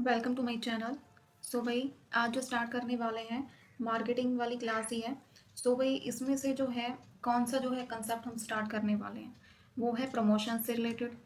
Welcome to my channel. So भाई आज जो स्टार्ट करने वाले हैं मार्केटिंग वाली क्लास ही है। सो भाई इसमें से जो है कौन सा जो है कंसेप्ट हम स्टार्ट करने वाले हैं वो है प्रमोशन से रिलेटेड।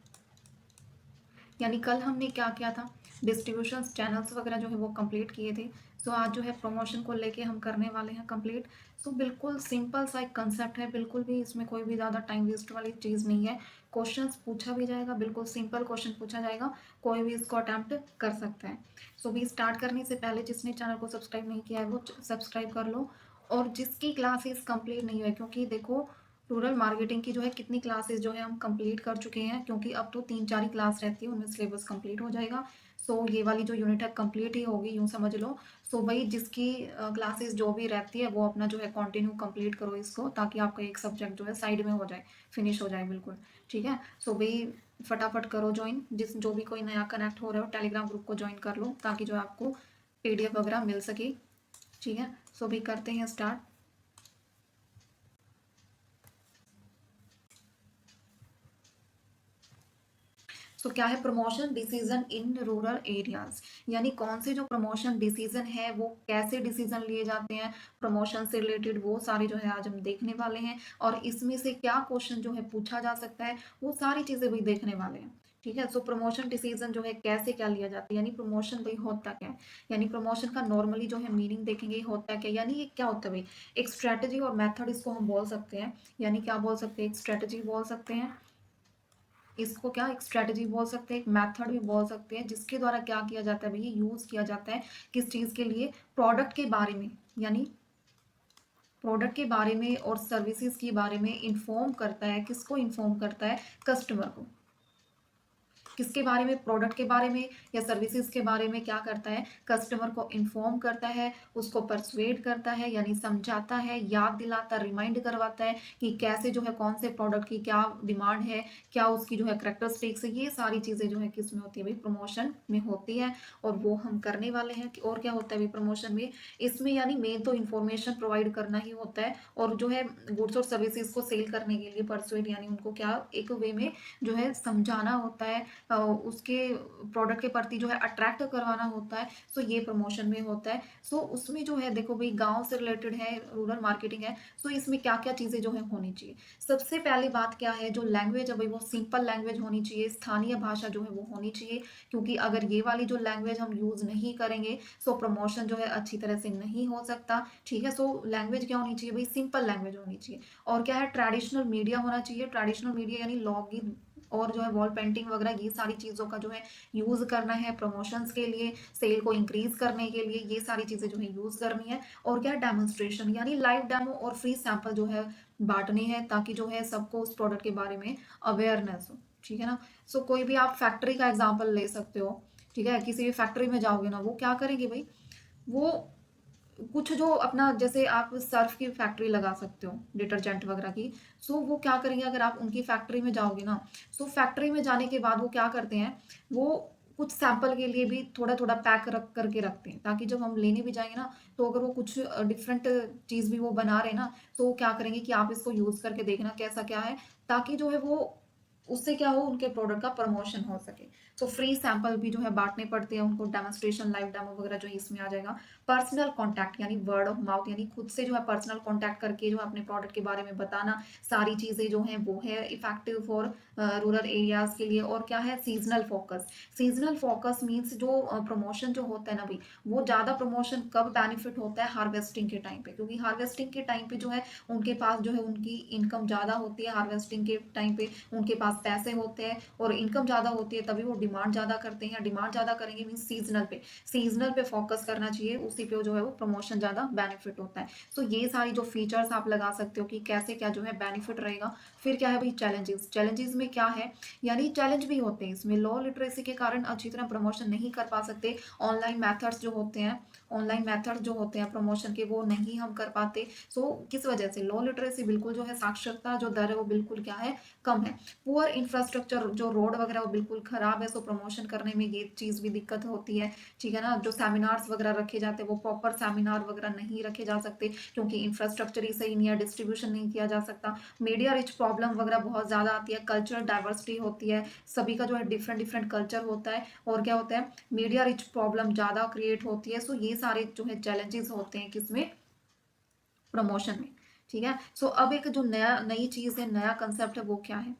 यानी कल हमने क्या किया था, डिस्ट्रीब्यूशन चैनल्स वगैरह जो है वो कंप्लीट किए थे। सो आज जो है प्रमोशन को लेके हम करने वाले हैं कंप्लीट। सो बिल्कुल सिंपल सा एक कंसेप्ट है, बिल्कुल भी इसमें कोई भी ज़्यादा टाइम वेस्ट वाली चीज़ नहीं है। क्वेश्चंस पूछा भी जाएगा, बिल्कुल सिंपल क्वेश्चन पूछा जाएगा, कोई भी इसको अटैम्प्ट कर सकता है। सो भी स्टार्ट करने से पहले जिसने चैनल को सब्सक्राइब नहीं किया है वो सब्सक्राइब कर लो। और जिसकी क्लासेस कंप्लीट नहीं हुई, क्योंकि देखो रूरल मार्केटिंग की जो है कितनी क्लासेस जो है हम कंप्लीट कर चुके हैं, क्योंकि अब तो 3-4 ही क्लास रहती है, उनमें सिलेबस कंप्लीट हो जाएगा। सो ये वाली जो यूनिट है कंप्लीट ही होगी, यूँ समझ लो। सो भाई जिसकी क्लासेस जो भी रहती है वो अपना जो है कंटिन्यू कंप्लीट करो इसको, ताकि आपका एक सब्जेक्ट जो है साइड में हो जाए, फिनिश हो जाए बिल्कुल। ठीक है। सो भाई फटाफट करो ज्वाइन, जिस जो भी कोई नया कनेक्ट हो रहा हो टेलीग्राम ग्रुप को ज्वाइन कर लो, ताकि जो है आपको पीडीएफ वगैरह मिल सके। ठीक है। सो भाई करते हैं स्टार्ट। तो क्या है promotion decision in rural areas, यानी कौन से जो प्रमोशन डिसीजन है वो कैसे डिसीजन लिए जाते हैं, प्रमोशन से रिलेटेड वो सारी जो है आज हम देखने वाले हैं। और इसमें से क्या क्वेश्चन जो है पूछा जा सकता है वो सारी चीजें भी देखने वाले हैं। ठीक है। सो प्रमोशन डिसीजन जो है कैसे क्या लिया जाता है, यानी प्रमोशन भाई होता क्या है। यानी प्रमोशन का नॉर्मली जो है मीनिंग देखेंगे होता क्या, यानी ये क्या होता है भाई, एक स्ट्रेटजी और मेथड इसको हम बोल सकते हैं। यानी क्या बोल सकते हैं, एक स्ट्रेटजी बोल सकते हैं इसको, क्या एक स्ट्रेटजी बोल सकते हैं, एक मेथड भी बोल सकते हैं, जिसके द्वारा क्या किया जाता है भैया, यूज किया जाता है किस चीज के लिए, प्रोडक्ट के बारे में। यानी प्रोडक्ट के बारे में और सर्विसेज के बारे में इंफॉर्म करता है, किसको इंफॉर्म करता है, कस्टमर को। किसके बारे में, प्रोडक्ट के बारे में या सर्विसेज के बारे में क्या करता है, कस्टमर को इन्फॉर्म करता है, उसको परसुएड करता है, यानी समझाता है, याद दिलाता, रिमाइंड करवाता है कि कैसे जो है कौन से प्रोडक्ट की क्या डिमांड है, क्या उसकी जो है करेक्टरिस्टिक्स है। ये सारी चीज़ें जो है किस में होती है भाई, प्रमोशन में होती है। और वो हम करने वाले हैं कि और क्या होता है भाई प्रमोशन में, इसमें यानी मेन तो इन्फॉर्मेशन प्रोवाइड करना ही होता है। और जो है गुड्स और सर्विसेज को सेल करने के लिए परसुएड, यानी उनको क्या एक वे में जो है समझाना होता है, उसके प्रोडक्ट के प्रति जो है अट्रैक्ट करवाना होता है। सो ये प्रमोशन में होता है। सो उसमें जो है देखो भाई गांव से रिलेटेड है, रूरल मार्केटिंग है। सो इसमें क्या क्या चीज़ें जो है होनी चाहिए, सबसे पहली बात क्या है, जो लैंग्वेज है भाई वो सिंपल लैंग्वेज होनी चाहिए, स्थानीय भाषा जो है वो होनी चाहिए। क्योंकि अगर ये वाली जो लैंग्वेज हम यूज़ नहीं करेंगे सो प्रमोशन जो है अच्छी तरह से नहीं हो सकता। ठीक है। सो लैंग्वेज क्या होनी चाहिए भाई, सिंपल लैंग्वेज होनी चाहिए। और क्या है, ट्रेडिशनल मीडिया होना चाहिए। ट्रेडिशनल मीडिया यानी लॉगिन और जो है वॉल पेंटिंग वगैरह, ये सारी चीज़ों का जो है यूज़ करना है प्रमोशंस के लिए, सेल को इंक्रीज करने के लिए, ये सारी चीज़ें जो है यूज़ करनी है। और क्या डेमोन्स्ट्रेशन, यानी लाइव डेमो और फ्री सैंपल जो है बांटने हैं, ताकि जो है सबको उस प्रोडक्ट के बारे में अवेयरनेस हो। ठीक है ना। सो कोई भी आप फैक्ट्री का एग्जाम्पल ले सकते हो। ठीक है। किसी भी फैक्ट्री में जाओगे ना, वो क्या करेंगे भाई, वो कुछ जो अपना, जैसे आप सर्फ की फैक्ट्री लगा सकते हो डिटर्जेंट वगैरह की। सो वो क्या करेंगे, अगर आप उनकी फैक्ट्री में जाओगे ना, सो फैक्ट्री में जाने के बाद वो क्या करते हैं, वो कुछ सैंपल के लिए भी थोड़ा थोड़ा पैक रख करके रखते हैं, ताकि जब हम लेने भी जाएंगे ना, तो अगर वो कुछ डिफरेंट चीज़ भी वो बना रहे हैं ना, तो वो क्या करेंगे कि आप इसको यूज़ करके देखना कैसा क्या है, ताकि जो है वो उससे क्या हो, उनके प्रोडक्ट का प्रमोशन हो सके। सो फ्री सैंपल भी जो है बांटने पड़ते हैं उनको, डेमोन्स्ट्रेशन लाइव डेमो वगैरह जो है इसमें आ जाएगा। पर्सनल कांटेक्ट यानी वर्ड ऑफ माउथ, यानी खुद से जो है पर्सनल कांटेक्ट करके जो है अपने प्रोडक्ट के बारे में बताना, सारी चीज़ें जो हैं वो है इफेक्टिव फॉर रूरल एरियाज के लिए। और क्या है, seasonal focus. Seasonal focus means जो प्रमोशन जो होता है ना भाई, वो ज़्यादा प्रमोशन कब बेनिफिट होता है, हार्वेस्टिंग के टाइम पे, क्योंकि हार्वेस्टिंग के टाइम पे जो है उनके पास जो है उनकी इनकम ज़्यादा होती है, हार्वेस्टिंग के टाइम पे उनके पास पैसे होते हैं और इनकम ज़्यादा होती है, तभी वो डिमांड ज़्यादा करते हैं। डिमांड ज़्यादा करेंगे मीन्स सीजनल पे, सीजनल पे फोकस करना चाहिए, उसी पे जो है वो प्रमोशन ज़्यादा बेनिफिट होता है। सो ये सारी जो फीचर्स आप लगा सकते हो कि कैसे क्या जो है बेनिफिट रहेगा। फिर क्या है भाई, चैलेंजेस। चैलेंजेस में क्या है, यानी चैलेंज भी होते हैं इसमें, लो लिटरेसी के कारण अच्छी तरह प्रमोशन नहीं कर पा सकते। ऑनलाइन मेथड्स जो होते हैं, ऑनलाइन मेथड जो होते हैं प्रमोशन के, वो नहीं हम कर पाते। सो किस वजह से, लो लिटरेसी, बिल्कुल जो है साक्षरता जो दर है वो बिल्कुल क्या है, कम है। पुअर पुअर इंफ्रास्ट्रक्चर, जो रोड वगैरह वो बिल्कुल खराब है, सो प्रमोशन करने में ये चीज़ भी दिक्कत होती है, ठीक है ना। जो सेमिनार्स वगैरह रखे जाते हैं वो प्रॉपर सेमिनार वगैरह नहीं रखे जा सकते, क्योंकि इंफ्रास्ट्रक्चर ही सही नहीं है, डिस्ट्रीब्यूशन नहीं किया जा सकता। मीडिया रिच प्रॉब्लम वगैरह बहुत ज़्यादा आती है, कल्चरल डाइवर्सिटी होती है, सभी का जो है डिफरेंट डिफरेंट कल्चर होता है, और क्या होता है, मीडिया रिच प्रॉब्लम ज़्यादा क्रिएट होती है। सो ये सारे जो है चैलेंजेस होते हैं किसमें, प्रमोशन में, ठीक है। सो अब एक जो नई चीज़ है, नया कंसेप्ट है, वो क्या है,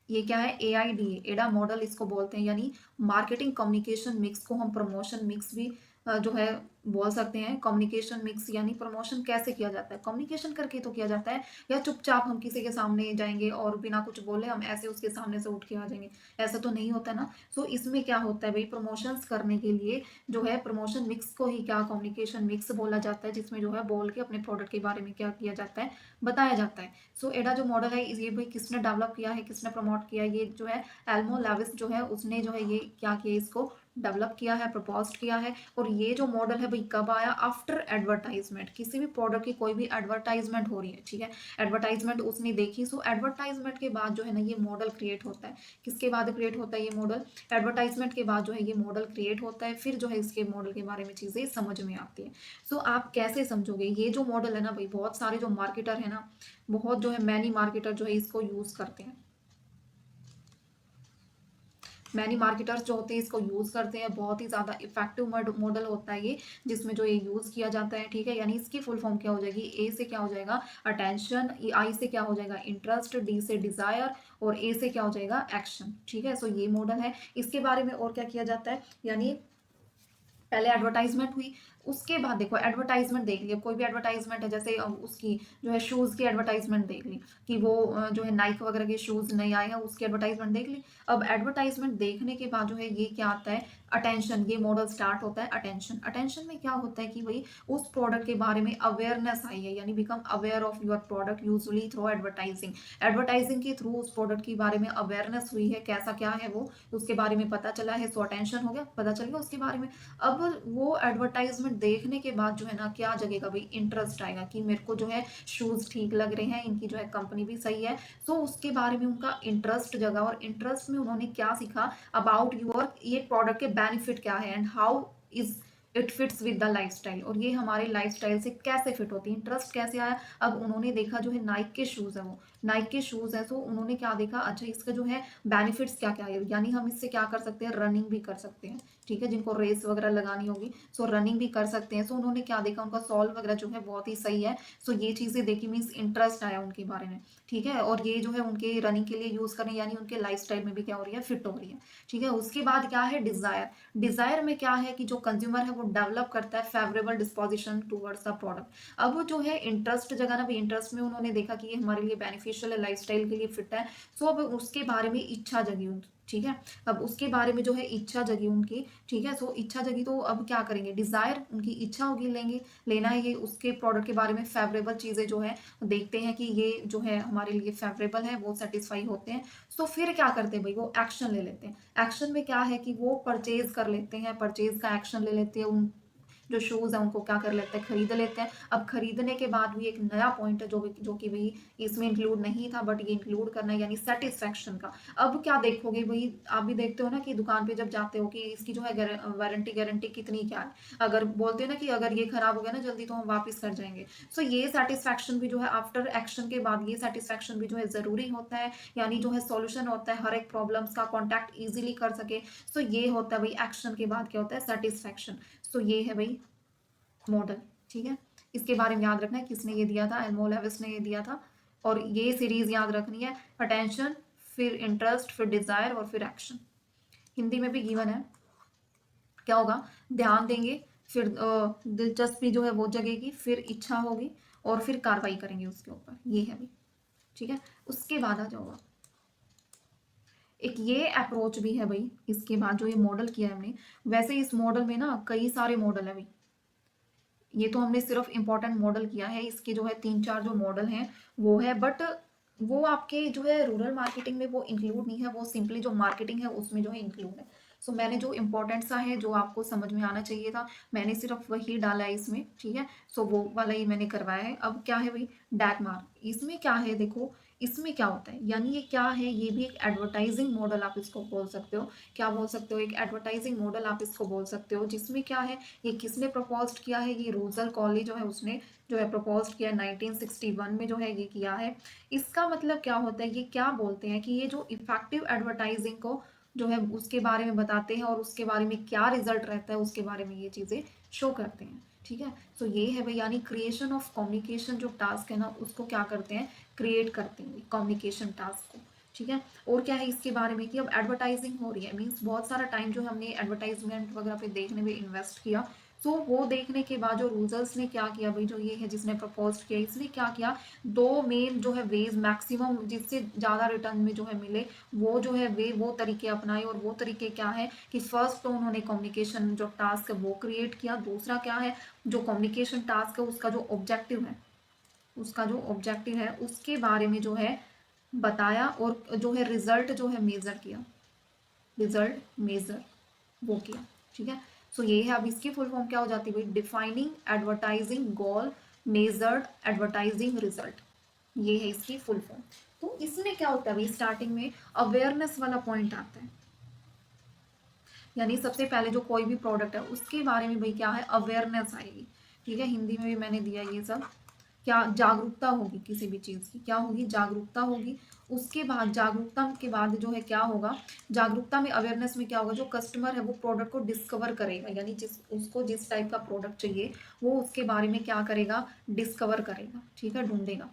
ये क्या है, AIDA, एडा मॉडल इसको बोलते हैं, यानी मार्केटिंग कम्युनिकेशन मिक्स को हम प्रमोशन मिक्स भी जो है बोल सकते हैं। कम्युनिकेशन मिक्स यानी प्रमोशन कैसे किया जाता है, कम्युनिकेशन करके तो किया जाता है, या चुपचाप हम किसी के सामने जाएंगे और बिना कुछ बोले हम ऐसे उसके सामने से उठ के आ जाएंगे, ऐसा तो नहीं होता ना। सो इसमें क्या होता है भाई, प्रमोशंस करने के लिए जो है प्रमोशन मिक्स को ही क्या कम्युनिकेशन मिक्स बोला जाता है, जिसमें जो है बोल के अपने प्रोडक्ट के बारे में क्या किया जाता है, बताया जाता है। सो एडा जो मॉडल है ये भाई किसने डेवलप किया है, किसने प्रमोट किया है, ये जो है एल्मो लेविस जो है उसने जो है ये क्या किया, इसको डेवलप किया है, प्रपोज किया है। और ये जो मॉडल है भाई कब आया, आफ्टर एडवर्टाइजमेंट, किसी भी प्रोडक्ट की कोई भी एडवर्टाइजमेंट हो रही है, ठीक है, एडवर्टाइजमेंट उसने देखी, सो एडवर्टाइजमेंट के बाद जो है ना ये मॉडल क्रिएट होता है। किसके बाद क्रिएट होता है ये मॉडल, एडवर्टाइजमेंट के बाद जो है ये मॉडल क्रिएट होता है, फिर जो है इसके मॉडल के बारे में चीज़ें समझ में आती है। सो आप कैसे समझोगे, ये जो मॉडल है ना भाई, बहुत सारे जो मार्केटर है ना, बहुत जो है मैनी मार्केटर जो है इसको यूज करते हैं, मैनी मार्केटर्स जो होते हैं इसको यूज़ करते हैं, बहुत ही ज़्यादा इफेक्टिव मॉडल होता है ये, जिसमें जो ये यूज़ किया जाता है, ठीक है। यानी इसकी फुल फॉर्म क्या हो जाएगी, ए से क्या हो जाएगा अटेंशन, आई से क्या हो जाएगा इंटरेस्ट, डी से डिज़ायर, और ए से क्या हो जाएगा एक्शन, ठीक है। सो ये मॉडल है, इसके बारे में और क्या किया जाता है, यानी पहले एडवर्टाइजमेंट हुई, उसके बाद देखो एडवर्टाइजमेंट देख लिया, कोई भी एडवर्टाइजमेंट है, जैसे उसकी जो है शूज़ की एडवर्टाइजमेंट देख ली, कि वो जो है नाइक वगैरह के शूज़ नए आए हैं, उसकी एडवर्टाइजमेंट देख ली। अब एडवर्टाइजमेंट देखने के बाद जो है ये क्या आता है, अटेंशन, ये मॉडल स्टार्ट होता है अटेंशन। अटेंशन में क्या होता है कि भाई उस प्रोडक्ट के बारे में अवेयरनेस आई है, यानी become aware of your product usually through advertising, advertising के थ्रू उस प्रोडक्ट के बारे में अवेयरनेस हुई है, कैसा क्या है वो उसके बारे में पता चला है, सो अटेंशन हो गया, पता चल गया उसके बारे में। अब वो एडवर्टाइजमेंट देखने के बाद जो है ना क्या जगेगा भाई, इंटरेस्ट आएगा कि मेरे को जो है शूज़ ठीक लग रहे हैं, इनकी जो है कंपनी भी सही है, सो उसके बारे में उनका इंटरेस्ट जगा, और इंटरेस्ट में उन्होंने क्या सीखा अबाउट योर ये प्रोडक्ट के बेनिफिट क्या है, and how is it fits with the lifestyle, और ये हमारे लाइफस्टाइल से कैसे फिट होती है, इंटरेस्ट कैसे आया। अब उन्होंने देखा जो है नाइक के शूज़ है, वो नाइक के शूज़ है, तो उन्होंने क्या देखा, अच्छा इसका जो है बेनिफिट्स क्या क्या है, यानी हम इससे क्या कर सकते हैं, रनिंग भी कर सकते हैं, ठीक है, जिनको रेस वगैरह लगानी होगी सो रनिंग भी कर सकते हैं। सो उन्होंने क्या देखा, उनका सॉल्व वगैरह जो है बहुत ही सही है, सो ये चीज़ें देखी, मीन्स इंटरेस्ट आया उनके बारे में, ठीक है, और ये जो है उनके रनिंग के लिए यूज़ करें, यानी उनके लाइफस्टाइल में भी क्या हो रही है, फिट हो रही है, ठीक है। उसके बाद क्या है, डिज़ायर, डिज़ायर में क्या है कि जो कंज्यूमर है वो डेवलप करता है favourable disposition towards the product. अब वो जो है इंटरेस्ट जगह ना भी, इंटरेस्ट में उन्होंने देखा कि ये हमारे लिए बेनिफिशियल है, लाइफस्टाइल के लिए फिट है, सो अब उसके बारे में इच्छा जगी उनकी, ठीक है। अब उसके बारे में जो है इच्छा जगी उनकी, ठीक है। सो इच्छा जगी तो अब क्या करेंगे, डिज़ायर उनकी इच्छा होगी, लेंगे लेना है ये उसके प्रोडक्ट के बारे में फेवरेबल चीज़ें जो है देखते हैं कि ये जो है हमारे लिए फेवरेबल है, वो सेटिस्फाई होते हैं। सो फिर क्या करते हैं भाई, वो एक्शन ले लेते हैं। एक्शन में क्या है कि वो परचेज कर लेते हैं, परचेज का एक्शन ले लेते हैं, उन जो शूज़ है उनको क्या कर लेते हैं, खरीद लेते हैं। अब खरीदने के बाद भी एक नया पॉइंट है जो कि भाई इसमें इंक्लूड नहीं था, बट ये इंक्लूड करना है, यानी सेटिस्फैक्शन का। अब क्या देखोगे भाई, आप भी देखते हो ना कि दुकान पे जब जाते हो कि इसकी जो है वारंटी गारंटी कितनी क्या है, अगर बोलते हैं ना कि अगर ये खराब हो गया ना जल्दी तो हम वापस कर जाएंगे। सो ये सेटिस्फैक्शन भी जो है आफ्टर एक्शन के बाद, ये सेटिस्फैक्शन भी जो है ज़रूरी होता है, यानी जो है सॉल्यूशन होता है हर एक प्रॉब्लम्स का, कॉन्टैक्ट ईजिली कर सके। सो ये होता है भाई एक्शन के बाद क्या होता है, सेटिस्फैक्शन। सो ये है भाई मॉडल, ठीक है। इसके बारे में याद रखना है किसने ये दिया था, एल्मो लेविस ने ये दिया था, और ये सीरीज याद रखनी है, अटेंशन, फिर इंटरेस्ट, फिर डिजायर, और फिर एक्शन। हिंदी में भी गिवन है, क्या होगा, ध्यान देंगे, फिर दिलचस्पी जो है वो जगेगी, फिर इच्छा होगी, और फिर कार्रवाई करेंगे उसके ऊपर, ये है भाई, ठीक है। उसके बाद आ जाओगा एक ये अप्रोच भी है भाई, इसके बाद जो ये मॉडल किया है हमने, वैसे इस मॉडल में ना कई सारे मॉडल है भाई, ये तो हमने सिर्फ इम्पोर्टेंट मॉडल किया है, इसके जो है 3-4 जो मॉडल हैं वो है, बट वो आपके जो है रूरल मार्केटिंग में वो इंक्लूड नहीं है, वो सिंपली जो मार्केटिंग है उसमें जो है इंक्लूड है। सो मैंने जो इम्पोर्टेंट सा है जो आपको समझ में आना चाहिए था, मैंने सिर्फ वही डाला है इसमें, ठीक है। सो वो वाला ही मैंने करवाया है। अब क्या है भाई, डैगमार, इसमें क्या है देखो, इसमें क्या होता है, यानी ये क्या है, ये भी एक एडवर्टाइजिंग मॉडल आप इसको बोल सकते हो। क्या बोल सकते हो, एक एडवर्टाइजिंग मॉडल आप इसको बोल सकते हो, जिसमें क्या है, ये किसने प्रपोज किया है, ये रूजल कॉली जो है उसने जो है प्रपोज किया 1961 में जो है ये किया है। इसका मतलब क्या होता है, ये क्या बोलते हैं कि ये जो इफेक्टिव एडवर्टाइजिंग को जो है उसके बारे में बताते हैं और उसके बारे में क्या रिजल्ट रहता है उसके बारे में ये चीज़ें शो करते हैं। ठीक है, तो ये है भाई, यानी क्रिएशन ऑफ कम्युनिकेशन जो टास्क है ना उसको क्या करते हैं, क्रिएट करते हैं कम्युनिकेशन टास्क को। ठीक है, और क्या है इसके बारे में कि अब एडवर्टाइजिंग हो रही है, मीन्स बहुत सारा टाइम जो हमने एडवर्टाइजमेंट वगैरह पे देखने में इन्वेस्ट किया। सो वो देखने के बाद जो यूजर्स ने क्या किया भाई, जो ये है जिसने प्रपोज किया इसने क्या किया, दो मेन जो है वेज मैक्सिमम जिससे ज़्यादा रिटर्न में जो है मिले, वो जो है वे वो तरीके अपनाए। और वो तरीके क्या है कि फर्स्ट तो उन्होंने कम्युनिकेशन जो टास्क है वो क्रिएट किया, दूसरा क्या है, जो कम्युनिकेशन टास्क है उसका जो ऑब्जेक्टिव है, उसका जो ऑब्जेक्टिव है उसके बारे में जो है बताया, और जो है रिजल्ट जो है मेजर किया, रिजल्ट मेजर वो किया। ठीक है, सो ये है। अब इसकी फुल फॉर्म क्या हो जाती है भाई, डिफाइनिंग एडवर्टाइजिंग गोल, मेजर्ड एडवर्टाइजिंग रिजल्ट, ये है इसकी फुल फॉर्म। तो इसमें क्या होता है भाई, स्टार्टिंग में अवेयरनेस वाला पॉइंट आता है, यानी सबसे पहले जो कोई भी प्रोडक्ट है उसके बारे में भाई क्या है, अवेयरनेस आएगी। ठीक है, हिंदी में भी मैंने दिया ये सब, क्या जागरूकता होगी किसी भी चीज़ की, क्या होगी, जागरूकता होगी। उसके बाद जागरूकता के बाद जो है क्या होगा, जागरूकता में अवेयरनेस में क्या होगा, जो कस्टमर है वो प्रोडक्ट को डिस्कवर करेगा, यानी जिस उसको जिस टाइप का प्रोडक्ट चाहिए वो उसके बारे में क्या करेगा, डिस्कवर करेगा। ठीक है, ढूंढेगा।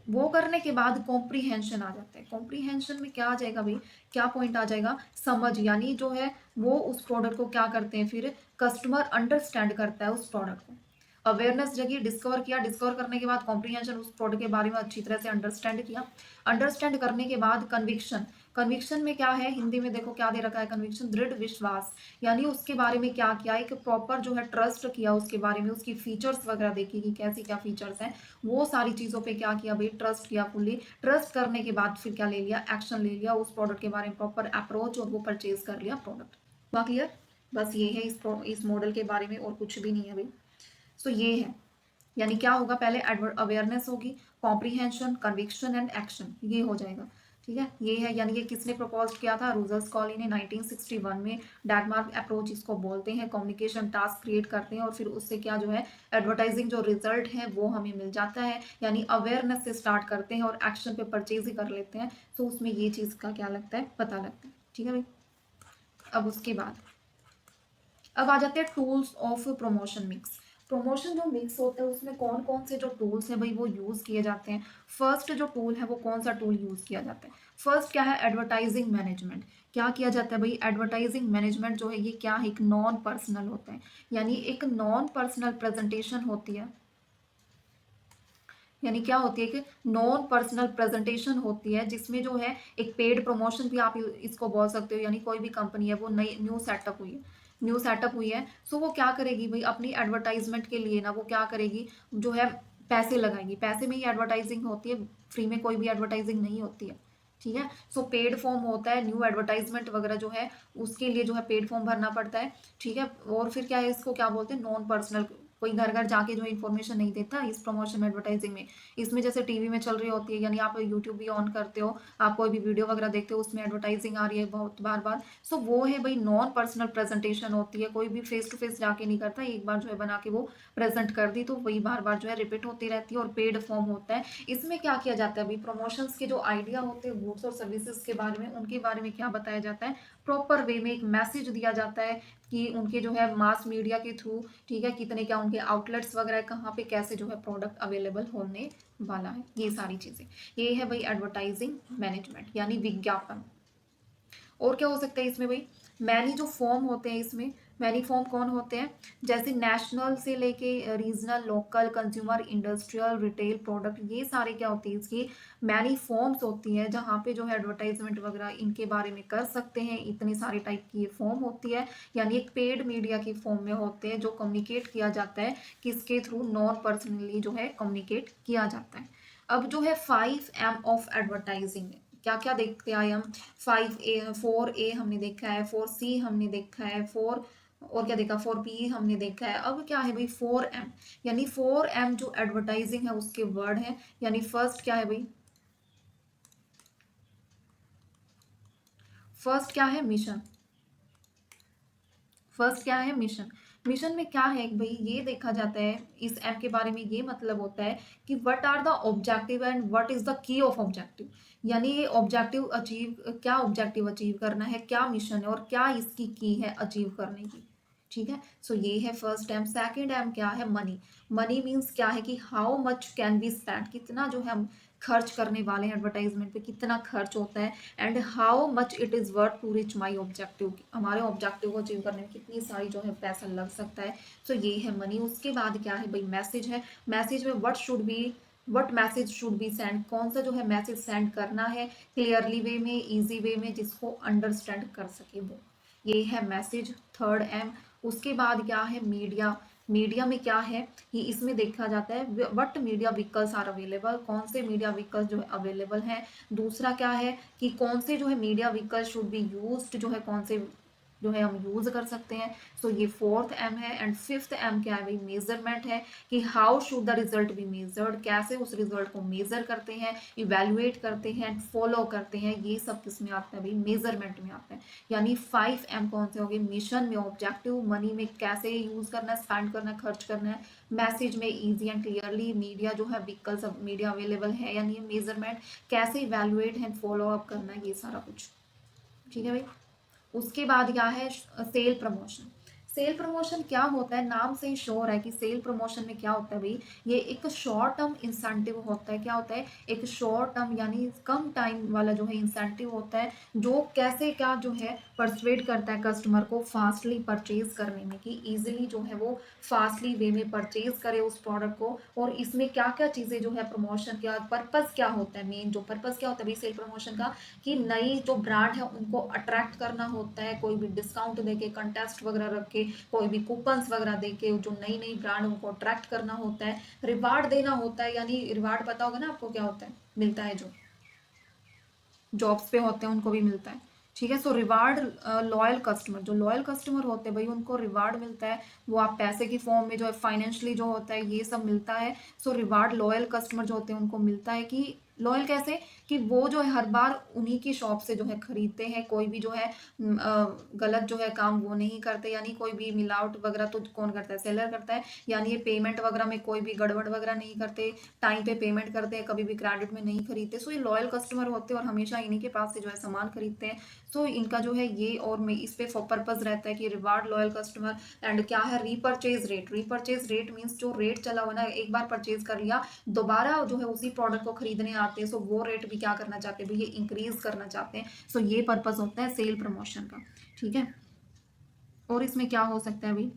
वो करने के बाद कॉम्प्रीहेंशन आ जाता है। कॉम्प्रीहेंशन में क्या आ जाएगा भाई, क्या पॉइंट आ जाएगा, समझ, यानी जो है वो उस प्रोडक्ट को क्या करते हैं, फिर कस्टमर अंडरस्टैंड करता है उस प्रोडक्ट को। अवेयरनेस जगह डिस्कवर किया, डिस्कवर करने के बाद कॉम्प्रीहेंशन, उस प्रोडक्ट के बारे में अच्छी तरह से अंडरस्टैंड किया। अंडरस्टैंड करने के बाद कन्विक्शन, कन्विक्शन में क्या है, हिंदी में देखो क्या दे रखा है, कन्विक्शन दृढ़ विश्वास, यानी उसके बारे में क्या किया, एक प्रॉपर जो है ट्रस्ट किया उसके बारे में, उसकी फीचर्स वगैरह देखी कि कैसी क्या फीचर्स हैं, वो सारी चीज़ों पे क्या किया भाई, ट्रस्ट किया फुल्ली। ट्रस्ट करने के बाद फिर क्या ले लिया, एक्शन ले लिया, उस प्रोडक्ट के बारे में प्रॉपर अप्रोच, और वो परचेज कर लिया प्रोडक्ट। हुआ क्लियर, बस ये है इस मॉडल के बारे में, और कुछ भी नहीं है भाई। सो ये है, यानी क्या होगा, पहले अवेयरनेस होगी, कॉम्प्रीहेंशन, कन्विक्शन एंड एक्शन, ये हो जाएगा। ठीक है, ये है, यानी ये किसने प्रपोज किया था, रूजर्स कॉली ने 1961 में। डैगमार्क अप्रोच इसको बोलते हैं, कम्युनिकेशन टास्क क्रिएट करते हैं और फिर उससे क्या जो है एडवर्टाइजिंग जो रिजल्ट है वो हमें मिल जाता है, यानी अवेयरनेस से स्टार्ट करते हैं और एक्शन पे परचेज ही कर लेते हैं। तो उसमें ये चीज़ का क्या लगता है, पता लगता है। ठीक है भाई, अब उसके बाद अब आ जाते हैं tools of promotion mix. Promotion जो मिक्स होता है उसमें कौन कौन से जो टूल्स हैं भाई वो यूज़ किए जाते हैं। फर्स्ट जो टूल है वो कौन सा टूल यूज़ किया जाता है, फर्स्ट क्या है, एडवर्टाइजिंग मैनेजमेंट। क्या किया जाता है भाई, एडवर्टाइजिंग मैनेजमेंट जो है ये क्या है, एक नॉन पर्सनल होता है, यानी एक नॉन पर्सनल प्रेजेंटेशन होती है, यानी क्या होती है कि नॉन पर्सनल प्रेजेंटेशन होती है, जिसमें जो है एक पेड प्रमोशन भी आप इसको बोल सकते हो, यानी कोई भी कंपनी है वो नई न्यू सेटअप हुई है, न्यू सेटअप हुई है, सो वो क्या करेगी भाई, अपनी एडवर्टाइजमेंट के लिए ना वो क्या करेगी, जो है पैसे लगाएगी, पैसे में ही एडवर्टाइजिंग होती है, फ्री में कोई भी एडवर्टाइजिंग नहीं होती है। ठीक है, सो पेड फॉर्म होता है, न्यू एडवर्टाइजमेंट वगैरह जो है उसके लिए जो है पेड फॉर्म भरना पड़ता है। ठीक है, और फिर क्या है, इसको क्या बोलते हैं, नॉन पर्सनल, कोई घर घर जाके जो इन्फॉर्मेशन नहीं देता इस प्रमोशन एडवर्टाइजिंग में। इसमें जैसे टीवी में चल रही होती है, यानी आप यूट्यूब भी ऑन करते हो, आप कोई भी वीडियो वगैरह देखते हो उसमें एडवर्टाइजिंग आ रही है बहुत बार बार। सो वो है भाई नॉन पर्सनल प्रेजेंटेशन होती है, कोई भी फेस टू फेस जाके नहीं करता, एक बार जो है बना के वो प्रेजेंट कर दी तो वही बार बार जो है रिपीट होती रहती है, और पेड फॉर्म होता है। इसमें क्या किया जाता है अभी, प्रमोशंस के जो आइडिया होते हैं गुड्स और सर्विसेज के बारे में, उनके बारे में क्या बताया जाता है, प्रॉपर वे में एक मैसेज दिया जाता है कि उनके जो है मास मीडिया के थ्रू, ठीक है, कितने क्या उनके आउटलेट्स वगैरह कहाँ पे कैसे जो है प्रोडक्ट अवेलेबल होने वाला है, ये सारी चीज़ें। ये है भाई एडवर्टाइजिंग मैनेजमेंट, यानी विज्ञापन। और क्या हो सकता है इसमें भाई, मैनी जो फॉर्म होते हैं इसमें, मैनी फॉर्म कौन होते हैं, जैसे नेशनल से लेके regional, local, consumer, industrial, retail product, ये सारे क्या होती है इसकी मैनी फॉर्म्स होती हैं, जहाँ पे जो है एडवर्टाइजमेंट वगैरह इनके बारे में कर सकते हैं। इतने सारे टाइप की ये फॉर्म होती है, यानी एक पेड मीडिया की फॉर्म में होते हैं, जो कम्युनिकेट किया जाता है किसके थ्रू, नॉन पर्सनली जो है कम्युनिकेट किया जाता है। अब जो है 5 M ऑफ एडवर्टाइजिंग, क्या क्या देखते आए हम, 5A, 4A हमने देखा है, 4C हमने देखा है, फोर और क्या देखा, 4P हमने देखा है। अब क्या है भाई 4M, यानी 4M जो एडवर्टाइजिंग है उसके वर्ड है, यानी फर्स्ट क्या है भाई, फर्स्ट क्या है, मिशन। फर्स्ट क्या है, मिशन। मिशन में क्या है भाई, ये देखा जाता है इस एम के बारे में, ये मतलब होता है कि what are the objective and what is the key of objective. यानी ये ऑब्जेक्टिव अचीव, क्या ऑब्जेक्टिव अचीव करना है, क्या मिशन है और क्या इसकी की है अचीव करने की। ठीक है, सो ये है फर्स्ट एम। सेकंड एम क्या है, मनी। मनी मीन्स क्या है कि how much can be spend, कितना जो है हम खर्च करने वाले हैं एडवर्टाइजमेंट पे, कितना खर्च होता है। And how much it is worth to reach my objective, हमारे ऑब्जेक्टिव को अचीव करने में कितनी सारी जो है पैसा लग सकता है। सो ये है मनी। उसके बाद क्या है भाई, मैसेज है। मैसेज में what message should be send, कौन सा जो है मैसेज सेंड करना है क्लियरली वे में, इजी वे में, जिसको अंडरस्टैंड कर सके वो, ये है मैसेज, थर्ड एम। उसके बाद क्या है, मीडिया। मीडिया में क्या है कि इसमें देखा जाता है what media vehicles are available, कौन से मीडिया व्हीकल्स जो है अवेलेबल हैं। दूसरा क्या है कि कौन से जो है media vehicle should be used, जो है कौन से जो है हम यूज कर सकते हैं। सो ये फोर्थ एम है। एंड फिफ्थ एम क्या है भाई, मेजरमेंट है कि how should the result be measured, कैसे उस रिजल्ट को मेजर करते हैं, इवेल्युएट करते हैं, फॉलो करते हैं, ये सब किस में आता है भाई, मेजरमेंट में आता है। यानी 5 एम कौन से हो गए, मिशन में ऑब्जेक्टिव, मनी में कैसे यूज करना है, स्पेंड करना है, खर्च करना है, मैसेज में इजी एंड क्लियरली, मीडिया जो है व्हीकल्स मीडिया अवेलेबल है यानी मेजरमेंट, कैसे इवेल्युएट एंड फॉलो अप करना है, ये सारा कुछ। ठीक है भाई। उसके बाद क्या है, सेल प्रमोशन। सेल प्रमोशन क्या होता है, नाम से ही श्योर है कि सेल प्रमोशन में क्या होता है भाई, ये एक शॉर्ट टर्म इंसेंटिव होता है। क्या होता है, एक शॉर्ट टर्म यानी कम टाइम वाला जो है इंसेंटिव होता है, जो कैसे क्या जो है परसुएड करता है कस्टमर को फास्टली परचेज करने में, कि इजीली जो है वो फास्टली वे में परचेज करे उस प्रोडक्ट को। और इसमें क्या क्या चीज़ें जो है प्रमोशन, क्या पर्पस क्या होता है, मेन जो पर्पस क्या होता है भाई सेल प्रमोशन का, कि नई जो ब्रांड है उनको अट्रैक्ट करना होता है, कोई भी डिस्काउंट देके, कंटेस्ट वगैरह रख के, कोई भी कूपन्स वगैरह देके जो नई नई ब्रांड उनको अट्रैक्ट करना होता है, रिवार्ड देना होता है। यानी रिवार्ड पता होगा ना आपको क्या होता है, मिलता है जो जॉब्स पे होते हैं उनको भी मिलता है। ठीक है, सो रिवार्ड, लॉयल कस्टमर, जो लॉयल कस्टमर होते हैं भाई उनको रिवार्ड मिलता है, वो आप पैसे की फॉर्म में जो है फाइनेंशियली जो होता है ये सब मिलता है। सो रिवार्ड लॉयल कस्टमर जो होते हैं उनको मिलता है, कि लॉयल कैसे, कि वो जो है हर बार उन्हीं की शॉप से जो है खरीदते हैं, कोई भी जो है गलत जो है काम वो नहीं करते, यानी कोई भी मिलावट वगैरह तो कौन करता है, सेलर करता है। यानी ये पेमेंट वगैरह में कोई भी गड़बड़ वगैरह नहीं करते, टाइम पे पेमेंट करते हैं, कभी भी क्रेडिट में नहीं खरीदते। सो ये लॉयल कस्टमर होते हैं और हमेशा इन्हीं के पास से जो है सामान खरीदते हैं। सो इनका जो है ये, और में इस पे पर्पज रहता है कि रिवार्ड लॉयल कस्टमर। एंड क्या है, repurchase rate. Repurchase rate means जो रेट चला हुआ ना, एक बार परचेज कर लिया, दोबारा जो है उसी प्रोडक्ट को खरीदने आते हैं, सो वो रेट भी क्या करना चाहते हैं, ये इंक्रीज करना चाहते हैं। सो ये पर्पज होता है सेल प्रमोशन का। ठीक है, और इसमें क्या हो सकता है भाई,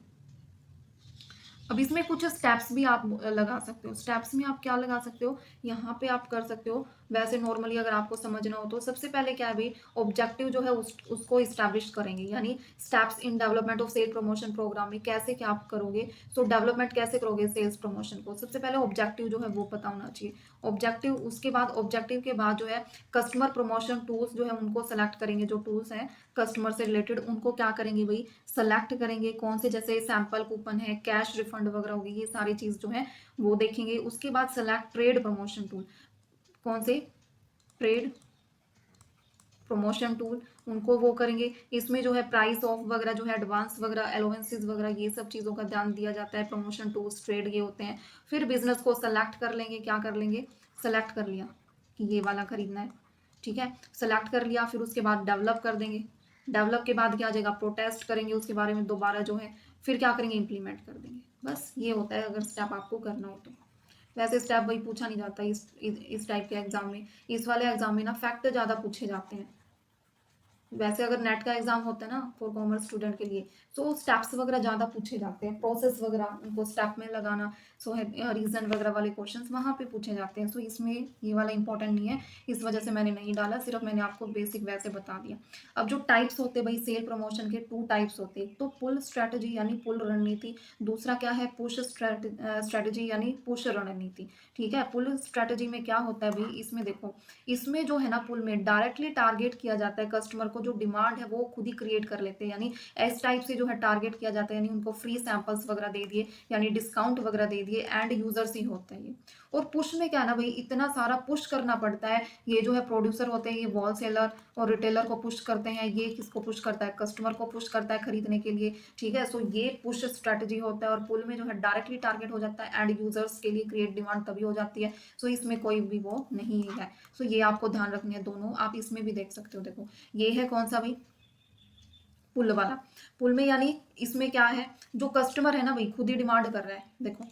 अब इसमें कुछ स्टेप्स भी आप लगा सकते हो। स्टेप्स में आप क्या लगा सकते हो, यहाँ पे आप कर सकते हो। वैसे नॉर्मली अगर आपको समझना हो तो सबसे पहले क्या है भाई, ऑब्जेक्टिव जो है उसको इस्टेब्लिश करेंगे, यानी steps in development of sale promotion programme में कैसे क्या आप करोगे। सो डेवलपमेंट कैसे करोगे सेल्स प्रमोशन को, सबसे पहले ऑब्जेक्टिव जो है वो पता होना चाहिए। ऑब्जेक्टिव, उसके बाद ऑब्जेक्टिव के बाद जो है कस्टमर प्रमोशन टूल्स जो है उनको सेलेक्ट करेंगे, जो टूल्स हैं कस्टमर से रिलेटेड उनको क्या करेंगे भाई, सेलेक्ट करेंगे, कौन से, जैसे सैंपल कूपन है, कैश रिफंड वगैरह होगी, ये सारी चीज जो है वो देखेंगे। उसके बाद सेलेक्ट ट्रेड प्रमोशन टूल, कौन से, ट्रेड प्रमोशन टूल, उनको वो करेंगे। इसमें जो है प्राइस ऑफ वगैरह जो है, एडवांस वगैरह, एलोवेंसेज वगैरह, ये सब चीज़ों का ध्यान दिया जाता है। प्रमोशन टूल्स ट्रेड ये होते हैं। फिर बिजनेस को सेलेक्ट कर लेंगे, क्या कर लेंगे, सेलेक्ट कर लिया कि ये वाला खरीदना है। ठीक है, सेलेक्ट कर लिया, फिर उसके बाद डेवलप कर देंगे। डेवलप के बाद क्या आ जाएगा, प्रोटेस्ट करेंगे उसके बारे में दोबारा जो है, फिर क्या करेंगे, इम्प्लीमेंट कर देंगे। बस ये होता है अगर स्टेप आपको करना हो तो। वैसे स्टेप वही पूछा नहीं जाता इस टाइप के एग्जाम में। इस वाले एग्जाम में ना फैक्ट ज़्यादा पूछे जाते हैं। वैसे अगर नेट का एग्जाम होता है ना फॉर कॉमर्स स्टूडेंट के लिए, तो स्टेप्स वगैरह ज़्यादा पूछे जाते हैं, प्रोसेस वगैरह उनको स्टेप में लगाना। सो है रीजन वगैरह वाले क्वेश्चंस वहाँ पे पूछे जाते हैं। सो इसमें ये वाला इंपॉर्टेंट नहीं है, इस वजह से मैंने नहीं डाला, सिर्फ मैंने आपको बेसिक वैसे बता दिया। अब जो टाइप्स होते हैं भाई सेल प्रमोशन के, 2 टाइप्स होते हैं। एक तो पुल स्ट्रैटेजी यानी पुल रणनीति, दूसरा क्या है, पुश स्ट्रैटेजी यानी पुश रणनीति। ठीक है, पुल स्ट्रैटेजी में क्या होता है भाई, इसमें देखो, इसमें जो है ना पुल में डायरेक्टली टारगेट किया जाता है कस्टमर को, जो डिमांड है वो खुद ही क्रिएट कर लेते हैं, यानी इस टाइप से जो है टारगेट किया जाता है, यानी उनको फ्री सैंपल्स वगैरह दे दिए, यानी डिस्काउंट वगैरह दे दिए, एंड यूजर्स ही होते हैं ये। और पुश में क्या है ना भाई, इतना सारा पुश करना पड़ता है। ये जो है प्रोड्यूसर होते हैं, ये वॉल सेलर और रिटेलर को पुश करते हैं। ये किसको पुश करता है, कस्टमर को पुश करता है खरीदने के लिए, ठीक है। सो ये पुश स्ट्रेटजी होता है। और पुल में जो है डायरेक्टली टारगेट हो जाता है एंड यूजर्स के लिए क्रिएट डिमांड तभी हो जाती है। सो इसमें कोई भी वो नहीं है। सो ये आपको ध्यान रखनी है दोनों। आप इसमें भी देख सकते हो, देखो ये है कौन सा भाई, पुल वाला। पुल में यानी इसमें क्या है, जो कस्टमर है ना भाई खुद ही डिमांड कर रहा है, देखो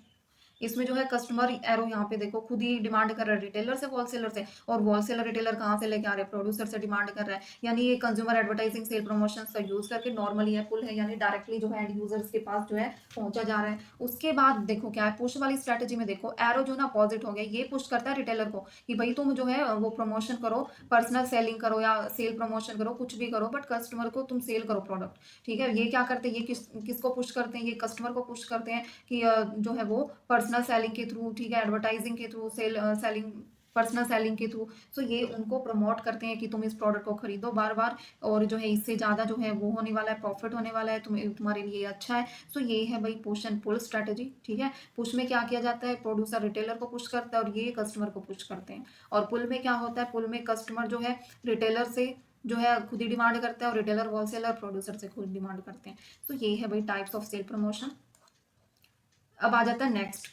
इसमें जो है कस्टमर एरो यहाँ पे देखो खुद ही डिमांड कर रहा है रिटेलर से, होलसेलर से। और होलसेलर रिटेलर कहाँ से लेके आ रहे हैं, प्रोड्यूसर से डिमांड कर रहा है। यानी ये कंज्यूमर एडवर्टाइजिंग सेल प्रमोशन का यूज करके नॉर्मली है पुल है, यानी डायरेक्टली जो है एंड यूजर्स के पास जो है पहुंचा जा रहा है। उसके बाद देखो क्या है, पुश वाली स्ट्रेटेजी में देखो एरो जो ना अपोजिट हो गया, ये पुश करता है रिटेलर को कि भाई तुम जो है वो प्रमोशन करो, पर्सनल सेलिंग करो या सेल प्रमोशन करो, कुछ भी करो, बट कस्टमर को तुम सेल करो प्रोडक्ट, ठीक है। ये क्या करते हैं, ये किसको पुश करते हैं, ये कस्टमर को पुश करते हैं कि जो है वो पर्सनल सेलिंग के थ्रू, ठीक है, एडवर्टाइजिंग के थ्रू, सेलिंग, पर्सनल सेलिंग के थ्रू। सो ये उनको प्रमोट करते हैं कि तुम इस प्रोडक्ट को खरीदो बार बार, और जो है इससे ज़्यादा जो है वो होने वाला है, प्रॉफिट होने वाला है, तुम्हारे लिए अच्छा है। सो ये है भाई पुश एंड पुल स्ट्रेटेजी, ठीक है। पुश में क्या किया जाता है, प्रोड्यूसर रिटेलर को पुश करता है और ये कस्टमर को पुश करते हैं। और पुल में क्या होता है, पुल में कस्टमर जो है रिटेलर से जो है खुद ही डिमांड करता है और रिटेलर होलसेलर प्रोड्यूसर से खुद डिमांड करते हैं। तो ये है भाई टाइप्स ऑफ सेल प्रमोशन। अब आ जाता है नेक्स्ट,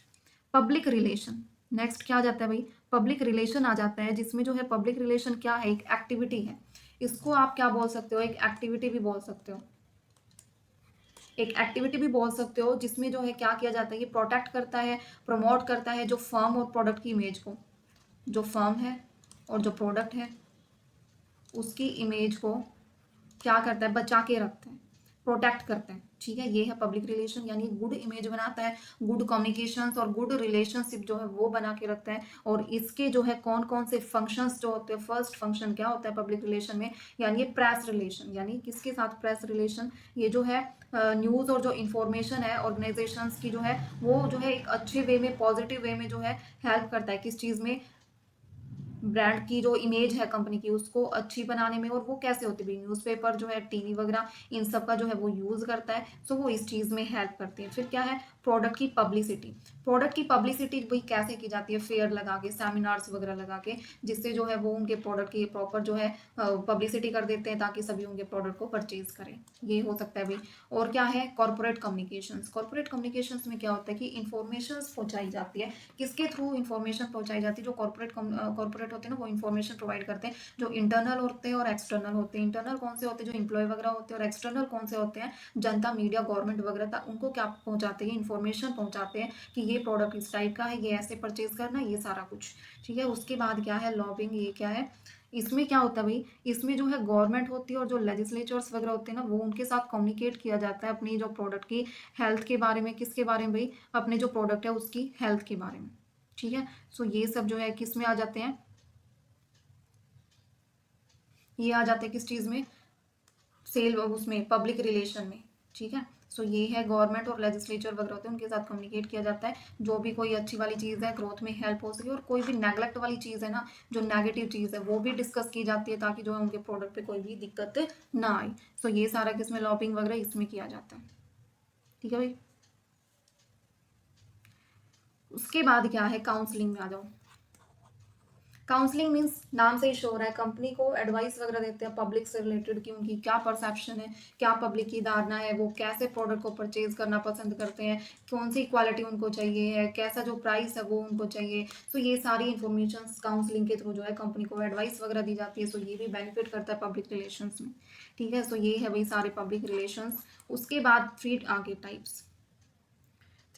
पब्लिक रिलेशन। नेक्स्ट क्या आ जाता है भाई, पब्लिक रिलेशन आ जाता है, जिसमें जो है पब्लिक रिलेशन क्या है, एक एक्टिविटी है। इसको आप क्या बोल सकते हो, एक एक्टिविटी भी बोल सकते हो, एक एक्टिविटी भी बोल सकते हो, जिसमें जो है क्या किया जाता है, ये प्रोटेक्ट करता है, प्रमोट करता है जो फर्म और प्रोडक्ट की इमेज को, जो फर्म है और जो प्रोडक्ट है उसकी इमेज को क्या करता है, बचा के रखते हैं, प्रोटेक्ट करते हैं, ठीक है। ये है पब्लिक रिलेशन, यानी गुड इमेज बनाता है, गुड कम्युनिकेशंस और गुड रिलेशनशिप जो है वो बना के रखता है। और इसके जो है कौन कौन से फंक्शंस जो होते हैं, फर्स्ट फंक्शन क्या होता है पब्लिक रिलेशन में, यानी ये प्रेस रिलेशन, यानी किसके साथ प्रेस रिलेशन, ये जो है न्यूज़ और जो इन्फॉर्मेशन है ऑर्गेनाइजेशंस की जो है वो जो है एक अच्छे वे में, पॉजिटिव वे में जो है हेल्प करता है, किस चीज़ में, ब्रांड की जो इमेज है कंपनी की उसको अच्छी बनाने में। और वो कैसे होती है, न्यूज़पेपर जो है, टीवी वगैरह, इन सब का जो है वो यूज़ करता है। सो वो इस चीज़ में हेल्प करती है। फिर क्या है, प्रोडक्ट की पब्लिसिटी। प्रोडक्ट की पब्लिसिटी भाई कैसे की जाती है, फेयर लगा के, सेमिनार्स वगैरह लगा के, जिससे जो है वो उनके प्रोडक्ट की प्रॉपर जो है पब्लिसिटी कर देते हैं ताकि सभी उनके प्रोडक्ट को परचेज करें। ये हो सकता है भाई। और क्या है, कॉर्पोरेट कम्युनिकेशंस। कॉर्पोरेट कम्युनिकेशंस में क्या होता है कि इंफॉर्मेशन पहुंचाई जाती है, किसके थ्रू इंफॉर्मेशन पहुंचाई जाती है, जो कॉर्पोरेट होते हैं ना वो इंफॉर्मेशन प्रोवाइड करते हैं, जो इंटरनल होते हैं और एक्सटर्नल होते हैं। इंटरनल कौन से होते हैं, जो इंप्लॉय वगैरह होते हैं, और एक्सटर्नल कौन से होते हैं, जनता, मीडिया, गवर्नमेंट वगैरह तक उनको क्या पहुंचाते हैं, इंफॉर्मेशन पहुंचाते हैं कि ये प्रोडक्ट इस टाइप का है, ये ऐसे परचेज करना, ये सारा कुछ, ठीक है। उसके बाद क्या है, लॉबिंग। ये क्या है, इसमें क्या होता है भाई, इसमें जो है गवर्नमेंट होती है और जो लेजिस्लेचर्स वगैरह होते हैं ना वो उनके साथ कम्युनिकेट किया जाता है अपनी जो प्रोडक्ट की हेल्थ के बारे में, किसके बारे में भाई, अपने जो प्रोडक्ट है उसकी हेल्थ के बारे में, ठीक है। सो ये सब जो है किस में आ जाते हैं, ये आ जाते हैं किस चीज़ में, सेल, उसमें पब्लिक रिलेशन में, ठीक है। सो ये है गवर्नमेंट और लेजिस्लेचर वगैरह होते हैं उनके साथ कम्युनिकेट किया जाता है, जो भी कोई अच्छी वाली चीज़ है ग्रोथ में हेल्प हो सके, और कोई भी नेगलेक्ट वाली चीज़ है ना, जो नेगेटिव चीज़ है वो भी डिस्कस की जाती है ताकि जो है उनके प्रोडक्ट पे कोई भी दिक्कत ना आए। सो ये सारा किसमें, लॉबिंग वगैरह इसमें किया जाता है, ठीक है भाई। उसके बाद क्या है, काउंसलिंग में आ जाओ। काउंसलिंग मीन्स नाम से ही शो हो रहा है, कंपनी को एडवाइस वगैरह देते हैं पब्लिक से रिलेटेड कि उनकी क्या परसेप्शन है, क्या पब्लिक की धारणा है, वो कैसे प्रोडक्ट को परचेज करना पसंद करते हैं, कौन सी क्वालिटी उनको चाहिए है, कैसा जो प्राइस है वो उनको चाहिए। तो ये सारी इन्फॉर्मेशन काउंसलिंग के थ्रू जो है कंपनी को एडवाइस वगैरह दी जाती है। सो ये भी बेनिफिट करता है पब्लिक रिलेशंस में, ठीक है। सो ये है भाई सारे पब्लिक रिलेशंस। उसके बाद थ्री आगे टाइप्स,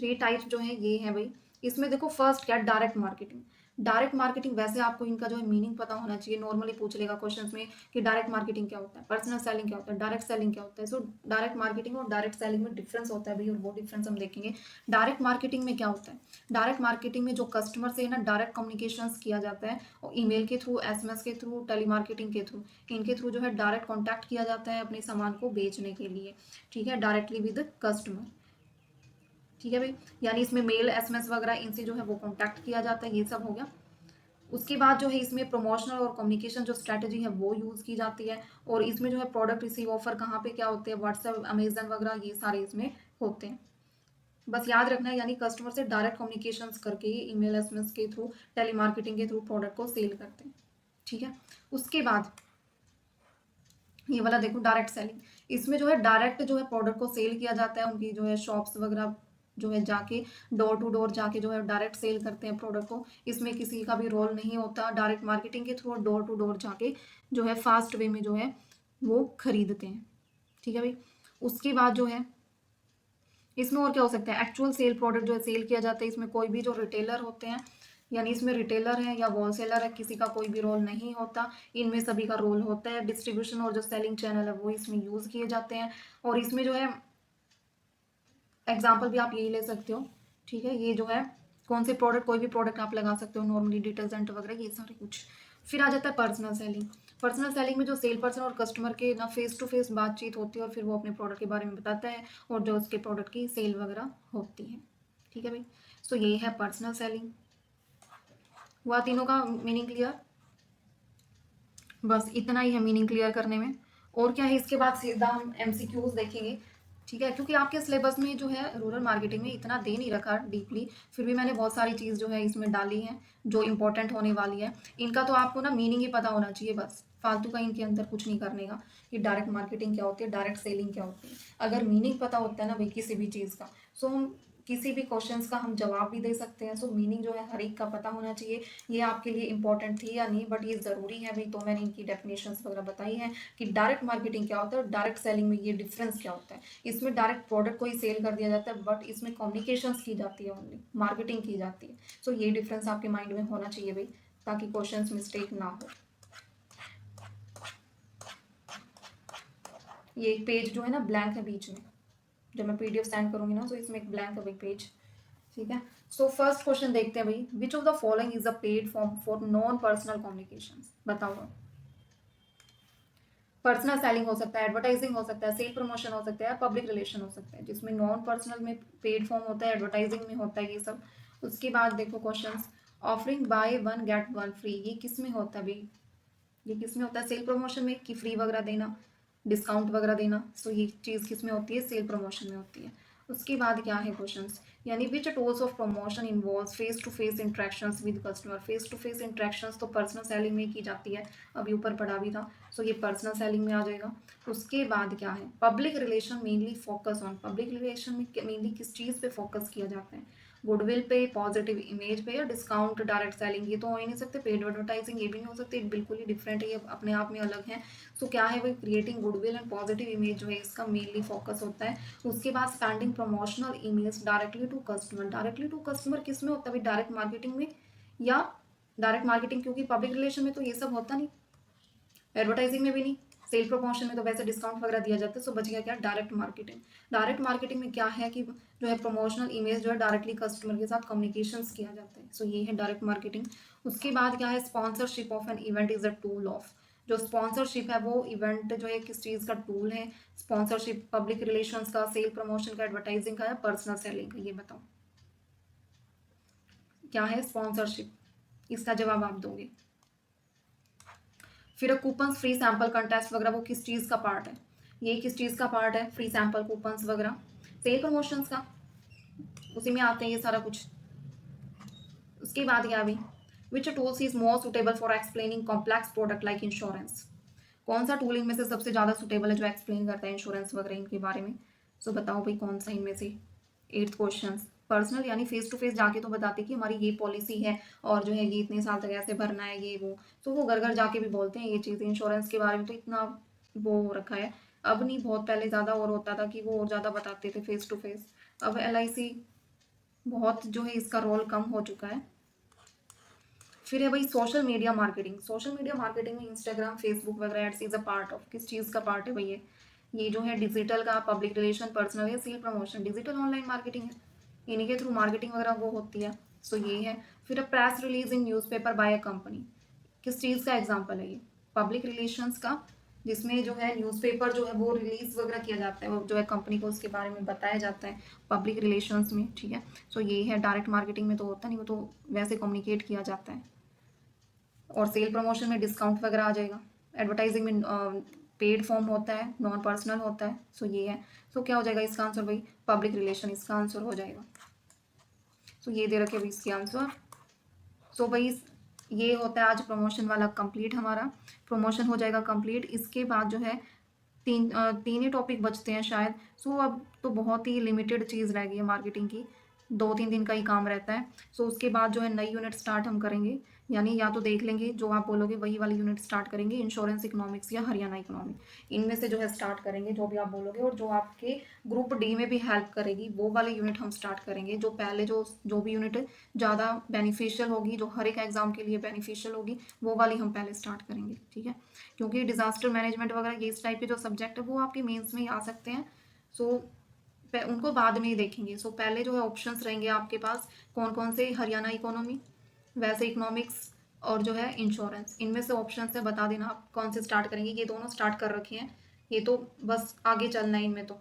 थ्री टाइप्स जो है ये है भाई। इसमें देखो फर्स्ट क्या, डायरेक्ट मार्केटिंग। डायरेक्ट मार्केटिंग, वैसे आपको इनका जो है मीनिंग पता होना चाहिए, नॉर्मली पूछ लेगा क्वेश्चंस में कि डायरेक्ट मार्केटिंग क्या होता है, पर्सनल सेलिंग क्या होता है, डायरेक्ट सेलिंग क्या होता है। सो डायरेक्ट मार्केटिंग और डायरेक्ट सेलिंग में डिफरेंस होता है भाई, और वो डिफरेंस हम देखेंगे। डायरेक्ट मार्केटिंग में क्या होता है, डायरेक्ट मार्केटिंग में जो कस्टमर से है ना डायरेक्ट कम्युनिकेशंस किया जाता है, और ईमेल के थ्रू, एसएमएस के थ्रू, टेलीमार्केटिंग के थ्रू, इनके थ्रू जो है डायरेक्ट कॉन्टैक्ट किया जाता है अपने सामान को बेचने के लिए, ठीक है, डायरेक्टली विद कस्टमर, ठीक है भाई। यानी इसमें मेल, एसएमएस वगैरह इनसे जो है वो कांटेक्ट किया जाता है, ये सब हो गया। उसके बाद जो है इसमें प्रमोशनल और कम्युनिकेशन जो स्ट्रैटेजी है वो यूज़ की जाती है। और इसमें जो है प्रोडक्ट रिसीव ऑफर कहाँ पे क्या होते हैं, व्हाट्सएप, अमेजन वगैरह, ये सारे इसमें होते हैं। बस याद रखना है, यानी कस्टमर से डायरेक्ट कम्युनिकेशंस करके ही, ईमेल, एसएमएस के थ्रू, टेलीमार्केटिंग के थ्रू प्रोडक्ट को सेल करते हैं। ठीक है। उसके बाद ये वाला देखो, डायरेक्ट सेलिंग। इसमें जो है डायरेक्ट जो है प्रोडक्ट को सेल किया जाता है, उनकी जो है शॉप्स वगैरह जो है जाके, डोर टू डोर जाके जो है डायरेक्ट सेल करते हैं प्रोडक्ट को। इसमें किसी का भी रोल नहीं होता, डायरेक्ट मार्केटिंग के थ्रू डोर टू डोर जाके जो है फास्ट वे में जो है वो खरीदते हैं। ठीक है भाई। उसके बाद जो है इसमें और क्या हो सकता है, एक्चुअल सेल प्रोडक्ट जो है सेल किया जाता है। इसमें कोई भी जो रिटेलर होते हैं, यानी इसमें रिटेलर है या होलसेलर है, किसी का कोई भी रोल नहीं होता, इनमें सभी का रोल होता है। डिस्ट्रीब्यूशन और जो सेलिंग चैनल है वो इसमें यूज किए जाते हैं। और इसमें जो है एग्जाम्पल भी आप यही ले सकते हो। ठीक है। ये जो है कौन से प्रोडक्ट, कोई भी प्रोडक्ट आप लगा सकते हो, नॉर्मली डिटर्जेंट वगैरह, ये सारे कुछ। फिर आ जाता है पर्सनल सेलिंग। पर्सनल सेलिंग में जो सेल पर्सन और कस्टमर के ना फेस टू फेस बातचीत होती है, और फिर वो अपने प्रोडक्ट के बारे में बताता है, और जो उसके प्रोडक्ट की सेल वगैरह होती है। ठीक है भाई। सो ये है पर्सनल सेलिंग। हुआ तीनों का मीनिंग क्लियर? बस इतना ही है मीनिंग क्लियर करने में। और क्या है, इसके बाद सीधा हम एमसीक्यूज देखेंगे। ठीक है। क्योंकि आपके सिलेबस में जो है रूरल मार्केटिंग में इतना दे नहीं रखा डीपली, फिर भी मैंने बहुत सारी चीज़ जो है इसमें डाली है जो इंपॉर्टेंट होने वाली है। इनका तो आपको ना मीनिंग ही पता होना चाहिए, बस फालतू का इनके अंदर कुछ नहीं करने का, कि डायरेक्ट मार्केटिंग क्या होती है, डायरेक्ट सेलिंग क्या होती है। अगर मीनिंग पता होता है ना भाई किसी भी चीज़ का, सो हम किसी भी क्वेश्चंस का हम जवाब भी दे सकते हैं। सो मीनिंग जो है हर एक का पता होना चाहिए। ये आपके लिए इंपॉर्टेंट थी या नहीं, बट ये ज़रूरी है भाई, तो मैंने इनकी डेफिनेशंस वगैरह बताई हैं कि डायरेक्ट मार्केटिंग क्या होता है और डायरेक्ट सेलिंग में ये डिफरेंस क्या होता है। इसमें डायरेक्ट प्रोडक्ट को ही सेल कर दिया जाता है, बट इसमें कम्युनिकेशंस की जाती है, ओनली मार्केटिंग की जाती है। सो ये डिफरेंस आपके माइंड में होना चाहिए भाई, ताकि क्वेश्चन मिस्टेक ना हो। ये एक पेज जो है ना ब्लैंक है बीच में, जब मैं पीडीएफ सेंड करूंगी ना, तो इसमें एक ब्लैंक है भाई पेज। ठीक है। सो फर्स्ट क्वेश्चन देखते हैं भाई, which of the following is a paid form for non personal communication? बताओ। पर्सनल सेलिंग हो सकता है, एडवर्टाइजिंग हो सकता है, सेल प्रमोशन हो सकता है, पब्लिक रिलेशन हो सकता है। जिसमें नॉन पर्सनल में पेड फॉर्म होता है, एडवर्टाइजिंग में होता है ये सब। उसके बाद देखो questions, offering by one get one free, ये किस में होता है भाई? ये किस में होता है? सेल प्रमोशन में, कि फ्री वगैरह देना, डिस्काउंट वगैरह देना। सो ये चीज़ किस में होती है? सेल प्रमोशन में होती है। उसके बाद क्या है क्वेश्चंस, यानी which tools of promotion involve face to face interactions with customer? Face to face interactions तो पर्सनल सेलिंग में की जाती है, अभी ऊपर पढ़ा भी था। सो ये पर्सनल सेलिंग में आ जाएगा। उसके बाद क्या है, public relation mainly focus on, public relation में मेनली किस चीज़ पे फोकस किया जाता है? गुडविल पे, पॉजिटिव इमेज पे, या डिस्काउंट, डायरेक्ट सेलिंग? ये तो हो ही नहीं सकते। पेड एडवर्टाइजिंग ये भी नहीं हो सकते, बिल्कुल ही डिफरेंट है, ये अपने आप में अलग है। सो क्या है भाई, creating goodwill and positive image जो है इसका मेनली फोकस होता है। उसके बाद spending promotional image directly to customer. Directly to customer किस में होता है भाई? डायरेक्ट मार्केटिंग में, या डायरेक्ट मार्केटिंग, क्योंकि पब्लिक रिलेशन में तो ये सब होता नहीं, एडवर्टाइजिंग में भी नहीं, सेल प्रमोशन में तो वैसे डिस्काउंट वगैरह दिया जाता है। सो बच गया क्या? Direct marketing. डायरेक्ट मार्केटिंग में क्या है कि जो है प्रमोशनल इमेज जो है डायरेक्टली कस्टमर के साथ कम्युनिकेशंस किया जाता है। सो ये है डायरेक्ट मार्केटिंग। उसके बाद क्या है, sponsorship of an event is a tool of, जो स्पॉन्सरशिप है वो इवेंट जो है किस चीज़ का टूल है? स्पॉन्सरशिप पब्लिक रिलेशंस का, सेल प्रमोशन का, एडवर्टाइजिंग का, या पर्सनल सेलिंग का? ये बताओ क्या है स्पॉन्सरशिप, इसका जवाब आप दोगे। फिर कूपन, फ्री सैंपल कंटेस्ट वगैरह, वो किस चीज़ का पार्ट है? ये किस चीज़ का पार्ट है? फ्री सैंपल कूपन्स वगैरह, सेल प्रमोशंस का, उसी में आते हैं ये सारा कुछ। उसके बाद क्या अभी, which tools is more suitable for explaining complex product like insurance? कौन सा टूल इनमें से सबसे ज़्यादा सुटेबल है जो एक्सप्लेन करता है इंश्योरेंस वगैरह इनके बारे में? सो बताओ भाई कौन सा इनमें से। एट्थ क्वेश्चन, पर्सनल यानी फेस टू फेस जाके तो बताते कि हमारी ये पॉलिसी है, और जो है ये इतने साल तक ऐसे भरना है, ये वो। तो वो घर घर जाके भी बोलते हैं ये चीज़। इंश्योरेंस के बारे में तो इतना वो हो रखा है, अब नहीं, बहुत पहले ज़्यादा और होता था कि वो और ज़्यादा बताते थे फेस टू फेस। अब LIC बहुत जो है इसका रोल कम हो चुका है। फिर है भाई social media marketing. Social media marketing में इंस्टाग्राम, फेसबुक वगैरह ads is a part of, किस चीज़ का पार्ट है भाई? ये जो है डिजिटल का, पब्लिक रिलेशन, पर्सनल या sale promotion? Digital online marketing है, इन्हीं के थ्रू मार्केटिंग वगैरह वो होती है। सो ये है। फिर press release in newspaper by a company, किस चीज़ का एग्जाम्पल है ये? पब्लिक रिलेशंस का, जिसमें जो है न्यूज़पेपर जो है वो रिलीज वगैरह किया जाता है, वो जो है कंपनी को उसके बारे में बताया जाता है पब्लिक रिलेशंस में। ठीक है। सो ये है। डायरेक्ट मार्केटिंग में तो होता नहीं, वो तो वैसे कम्युनिकेट किया जाता है। और सेल प्रमोशन में डिस्काउंट वगैरह आ जाएगा। एडवर्टाइजिंग में पेड फॉर्म होता है, नॉन पर्सनल होता है। सो ये है। सो क्या हो जाएगा इसका आंसर भाई? पब्लिक रिलेशन इसका आंसर हो जाएगा। सो ये दे रखे भाई इसके आंसर। सो भाई ये होता है आज प्रमोशन वाला कंप्लीट हमारा। प्रमोशन हो जाएगा कंप्लीट। इसके बाद जो है तीन ही टॉपिक बचते हैं शायद। सो अब तो बहुत ही लिमिटेड चीज़ रह गई है मार्केटिंग की। 2-3 दिन का ही काम रहता है। सो उसके बाद जो है नई यूनिट स्टार्ट हम करेंगे, यानी या तो देख लेंगे जो आप बोलोगे वही वाली यूनिट स्टार्ट करेंगे, इंश्योरेंस इकोनॉमिक्स या हरियाणा इकोनॉमिक, इनमें से जो है स्टार्ट करेंगे जो भी आप बोलोगे। और जो आपके ग्रुप डी में भी हेल्प करेगी वो वाली यूनिट हम स्टार्ट करेंगे। जो पहले जो भी यूनिट ज़्यादा बेनिफिशियल होगी, जो हर एक एग्जाम के लिए बेनिफिशियल होगी, वो वाली हम पहले स्टार्ट करेंगे, ठीक है। क्योंकि डिजास्टर मैनेजमेंट वगैरह ये इस टाइप के जो सब्जेक्ट है वो आपके मेंस में ही आ सकते हैं। सो उनको बाद में ही देखेंगे। सो पहले जो है ऑप्शंस रहेंगे आपके पास कौन कौन से, हरियाणा इकोनॉमी, वैसे इकोनॉमिक्स और जो है इंश्योरेंस, इनमें से ऑप्शन से बता देना आप कौन से स्टार्ट करेंगे। ये दोनों स्टार्ट कर रखे हैं, ये तो बस आगे चलना है इनमें, तो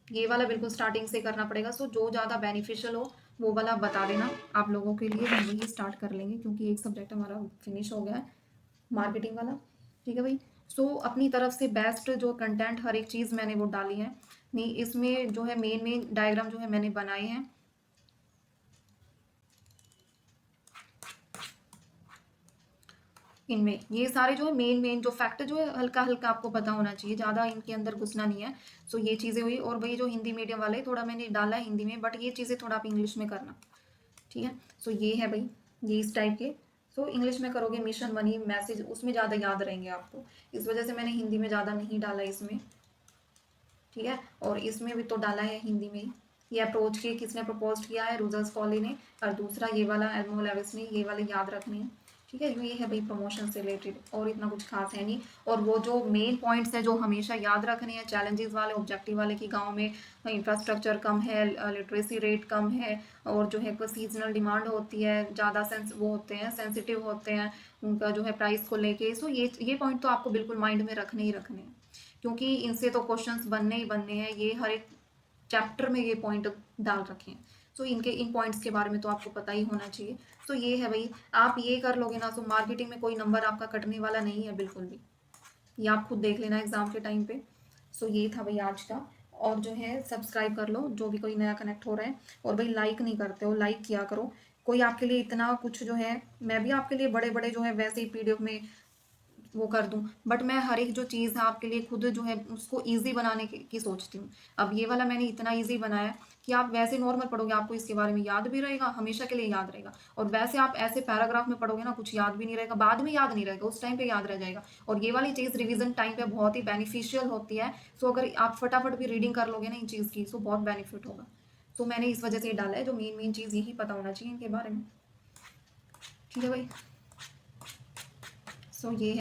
ये वाला बिल्कुल स्टार्टिंग से करना पड़ेगा। सो जो ज़्यादा बेनिफिशियल हो वो वाला बता देना आप लोगों के लिए, हम वही स्टार्ट कर लेंगे क्योंकि एक सब्जेक्ट हमारा फिनिश हो गया है, मार्केटिंग वाला, ठीक है भाई। सो अपनी तरफ से बेस्ट जो कंटेंट हर एक चीज़ मैंने वो डाली है। नहीं इसमें जो है मेन मेन डायग्राम जो है मैंने बनाए हैं। इनमें ये सारे जो है मेन मेन जो फैक्ट जो है हल्का हल्का आपको पता होना चाहिए, ज़्यादा इनके अंदर घुसना नहीं है। सो ये चीज़ें हुई। और भाई जो हिंदी मीडियम वाले थोड़ा मैंने डाला है हिंदी में, बट ये चीज़ें थोड़ा आप इंग्लिश में करना, ठीक है। सो ये है भाई, ये इस टाइप के। सो इंग्लिश में करोगे मिशन मनी मैसेज, उसमें ज़्यादा याद रहेंगे आपको, इस वजह से मैंने हिंदी में ज़्यादा नहीं डाला इसमें, ठीक है। और इसमें भी तो डाला है हिंदी में ही। ये अप्रोच की किसने प्रपोज किया है, रूजर्स कॉली ने, और दूसरा ये वाला एल्मो लेविस ने, ये वाले याद रखने हैं, ठीक है। ये है भाई प्रमोशन से रिलेटेड, और इतना कुछ खास है नहीं। और वो जो मेन पॉइंट्स हैं जो हमेशा याद रखने हैं, चैलेंजेस वाले ऑब्जेक्टिव वाले, कि गांव में इंफ्रास्ट्रक्चर कम है, लिटरेसी रेट कम है, और जो है कोई सीजनल डिमांड होती है, ज़्यादा सेंस वो होते हैं, सेंसिटिव होते हैं उनका जो है प्राइस को लेके। सो ये पॉइंट तो आपको बिल्कुल माइंड में रखने ही रखने हैं, क्योंकि इनसे तो क्वेश्चंस बनने ही बनने हैं। ये हर एक चैप्टर में ये पॉइंट डाल रखे हैं। सो इनके इन पॉइंट्स के बारे में तो आपको पता ही होना चाहिए। तो ये है भाई, आप ये कर लोगे ना तो मार्केटिंग में कोई नंबर आपका कटने वाला नहीं है बिल्कुल भी, ये आप खुद देख लेना एग्जाम के टाइम पे। सो ये था भाई आज का। और जो है सब्सक्राइब कर लो जो भी कोई नया कनेक्ट हो रहा है। और भाई लाइक नहीं करते हो, लाइक किया करो। कोई आपके लिए इतना कुछ जो है, मैं भी आपके लिए बड़े बड़े जो है वैसे ही पीडीएफ में वो कर दूं, बट मैं हर एक जो चीज़ है आपके लिए खुद जो है उसको इजी बनाने की सोचती हूँ। अब ये वाला मैंने इतना इजी बनाया कि आप वैसे नॉर्मल पढ़ोगे आपको इसके बारे में याद भी रहेगा, हमेशा के लिए याद रहेगा। और वैसे आप ऐसे पैराग्राफ में पढ़ोगे ना कुछ याद भी नहीं रहेगा, बाद में याद नहीं रहेगा, उस टाइम पे याद रह जाएगा। और ये वाली चीज़ रिवीजन टाइम पे बहुत ही बेनिफिशियल होती है। सो अगर आप फटाफट भी रीडिंग कर लोगे ना इन चीज़ की, सो बहुत बेनिफिट होगा। सो मैंने इस वजह से ये डाला है, जो मेन मेन चीज़ यही पता होना चाहिए इनके बारे में, ठीक है भाई। सो ये है।